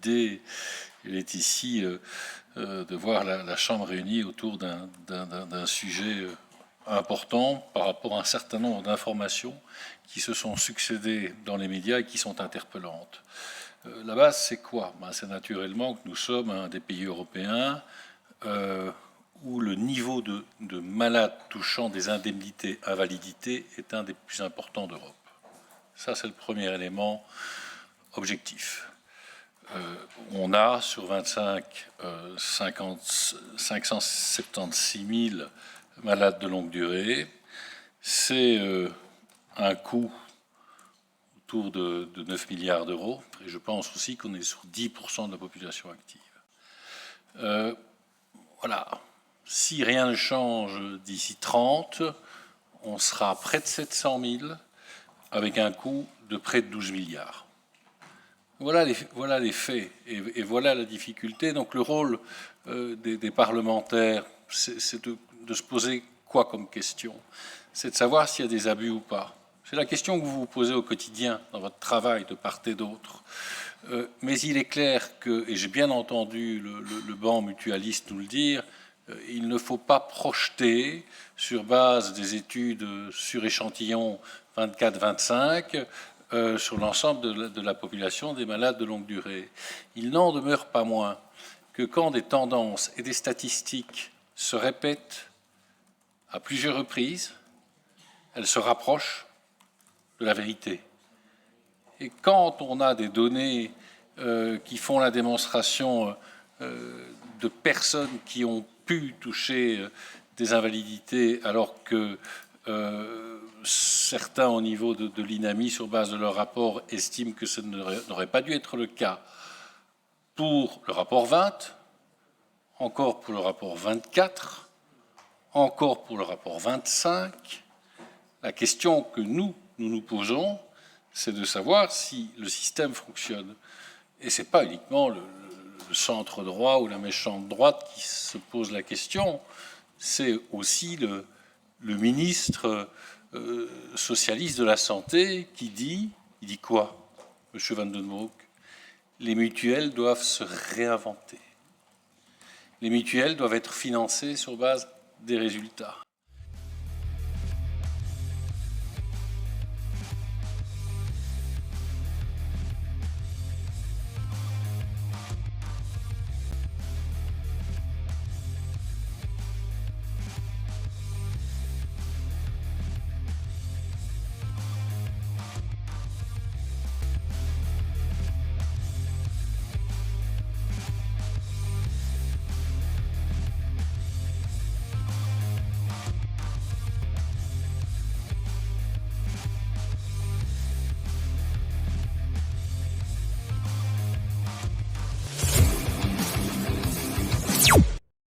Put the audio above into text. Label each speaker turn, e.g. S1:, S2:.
S1: l'idée, elle est ici, de voir la Chambre réunie autour d'un sujet important par rapport à un certain nombre d'informations qui se sont succédées dans les médias et qui sont interpellantes. La base, c'est quoi? C'est naturellement que nous sommes un des pays européens où le niveau de malades touchant des indemnités invalidité est un des plus importants d'Europe. Ça, c'est le premier élément objectif. On a sur 25 576 000 malades de longue durée. C'est un coût autour de 9 milliards d'euros. Et je pense aussi qu'on est sur 10% de la population active. Voilà. Si rien ne change d'ici 30, on sera à près de 700 000 avec un coût de près de 12 milliards. Voilà les faits et voilà la difficulté. Donc le rôle des parlementaires, c'est de se poser quoi comme question? C'est de savoir s'il y a des abus ou pas. C'est la question que vous vous posez au quotidien dans votre travail de part et d'autre. Mais il est clair que, et j'ai bien entendu le banc mutualiste nous le dire, il ne faut pas projeter sur base des études sur échantillon 24-25 sur l'ensemble de la population des malades de longue durée. Il n'en demeure pas moins que quand des tendances et des statistiques se répètent à plusieurs reprises, elles se rapprochent de la vérité. Et quand on a des données qui font la démonstration de personnes qui ont pu toucher des invalidités alors que certains au niveau de l'INAMI, sur base de leur rapport, estiment que ce n'aurait pas dû être le cas pour le rapport 20, encore pour le rapport 24, encore pour le rapport 25. La question que nous nous posons, c'est de savoir si le système fonctionne. Et ce n'est pas uniquement le centre droit ou la méchante droite qui se pose la question, c'est aussi le ministre socialiste de la Santé qui dit quoi, M. Van den Broek? Les mutuelles doivent se réinventer. Les mutuelles doivent être financées sur base des résultats.